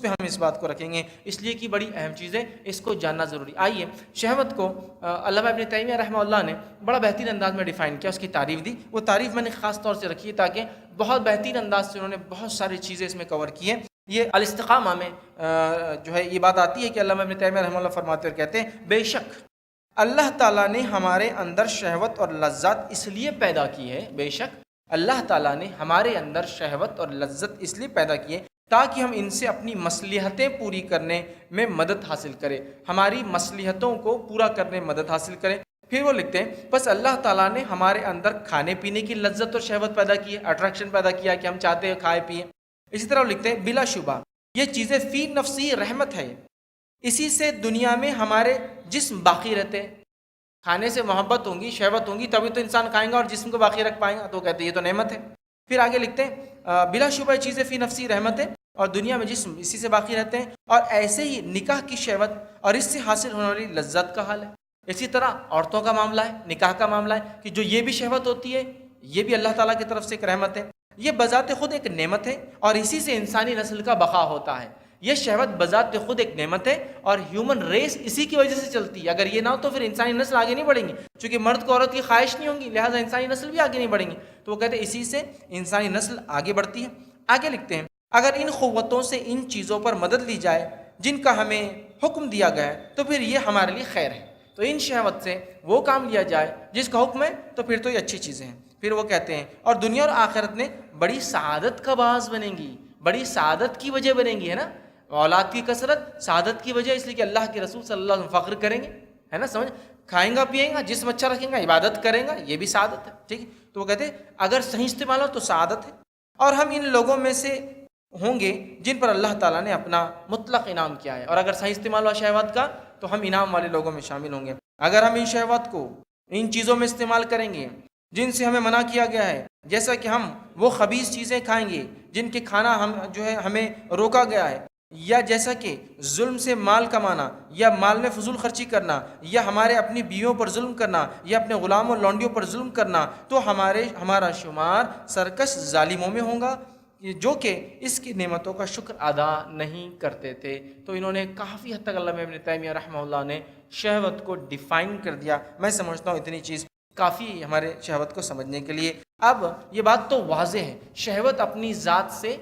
پہ ہم اس بات کو رکھیں گے، اس لیے کہ بڑی اہم چیز ہے، اس کو جاننا ضروری۔ آئیے شہوت کو علامہ ابن تیمیہ رحمہ اللہ نے بڑا بہترین انداز میں ڈیفائن کیا، اس کی تعریف دی۔ وہ تعریف میں نے خاص طور سے رکھی ہے تاکہ بہت بہترین انداز سے انہوں نے بہت ساری چیزیں اس میں کور کی ہیں۔ یہ الاستقامہ میں جو ہے یہ بات آتی ہے کہ علامہ ابن تیمیہ رحمہ اللہ فرماتے اور کہتے ہیں، بے شک اللہ تعالیٰ نے ہمارے اندر شہوت اور لذت اس لیے پیدا کی ہے، بے شک اللہ تعالیٰ نے ہمارے اندر شہوت اور لذت اس لیے پیدا کی ہے تاکہ ہم ان سے اپنی مصلحتیں پوری کرنے میں مدد حاصل کریں، ہماری مصلحتوں کو پورا کرنے میں مدد حاصل کریں۔ پھر وہ لکھتے ہیں، بس اللہ تعالیٰ نے ہمارے اندر کھانے پینے کی لذت اور شہوت پیدا کی ہے، اٹریکشن پیدا کیا کہ ہم چاہتے ہیں کھائے پیئیں۔ اسی طرح وہ لکھتے ہیں، بلا شبہ یہ چیزیں فی نفسی رحمت ہے، اسی سے دنیا میں ہمارے جسم باقی رہتے ہیں۔ کھانے سے محبت ہوں گی، شہوت ہوں گی، تبھی تو انسان کھائیں گا اور جسم کو باقی رکھ پائیں گا، تو کہتے ہیں یہ تو نعمت ہے۔ پھر آگے لکھتے ہیں، بلا شبہ یہ چیزیں فی نفسی رحمت ہے اور دنیا میں جسم اسی سے باقی رہتے ہیں، اور ایسے ہی نکاح کی شہوت اور اس سے حاصل ہونے والی لذت کا حال ہے۔ اسی طرح عورتوں کا معاملہ ہے، نکاح کا معاملہ ہے کہ جو یہ بھی شہوت ہوتی ہے، یہ بھی اللہ تعالیٰ کی طرف سے ایک رحمت ہے، یہ بذات خود ایک نعمت ہے اور اسی سے انسانی نسل کا بقا ہوتا ہے۔ یہ شہوت بذات خود ایک نعمت ہے اور ہیومن ریس اسی کی وجہ سے چلتی ہے، اگر یہ نہ ہو تو پھر انسانی نسل آگے نہیں بڑھیں گی، چونکہ مرد کو عورت کی خواہش نہیں ہوگی، لہٰذا انسانی نسل بھی آگے نہیں بڑھیں گی۔ تو وہ کہتے ہیں اسی سے انسانی نسل آگے بڑھتی ہے۔ آگے لکھتے ہیں، اگر ان قوتوں سے ان چیزوں پر مدد لی جائے جن کا ہمیں حکم دیا گیا ہے تو پھر یہ ہمارے لیے خیر ہے۔ تو ان شہوت سے وہ کام لیا جائے جس کا حکم ہے تو پھر تو یہ اچھی چیزیں ہیں۔ پھر وہ کہتے ہیں، اور دنیا اور آخرت میں بڑی سعادت کا باعث بنیں گی، بڑی سعادت کی وجہ بنیں گی، ہے نا۔ اولاد کی کثرت سعادت کی وجہ، اس لیے کہ اللہ کے رسول صلی اللہ علیہ وسلم فخر کریں گے، ہے نا، سمجھ، کھائیں گا پیئیں گا، جسم اچھا رکھیں گا، عبادت کریں گا، یہ بھی سعادت ہے، ٹھیک ہے۔ تو وہ کہتے ہیں اگر صحیح استعمال ہو تو سعادت ہے، اور ہم ان لوگوں میں سے ہوں گے جن پر اللہ تعالیٰ نے اپنا مطلق انعام کیا ہے، اور اگر صحیح استعمال ہوا شہوات کا تو ہم انعام والے لوگوں میں شامل ہوں گے۔ اگر ہم ان شہوات کو ان چیزوں میں استعمال کریں گے جن سے ہمیں منع کیا گیا ہے، جیسا کہ ہم وہ خبیث چیزیں کھائیں گے جن کے کھانا ہم جو ہے ہمیں روکا گیا ہے، یا جیسا کہ ظلم سے مال کمانا یا مال میں فضول خرچی کرنا یا ہمارے اپنی بیویوں پر ظلم کرنا یا اپنے غلاموں لونڈیوں پر ظلم کرنا، تو ہمارا شمار سرکش ظالموں میں ہوگا جو کہ اس کی نعمتوں کا شکر ادا نہیں کرتے تھے۔ تو انہوں نے کافی حد تک علامہ ابن تیمیہ رحمہ اللہ نے شہوت کو ڈیفائن کر دیا۔ میں سمجھتا ہوں اتنی چیز کافی ہمارے شہوت کو سمجھنے کے لیے۔ اب یہ بات تو واضح ہے، شہوت اپنی ذات سے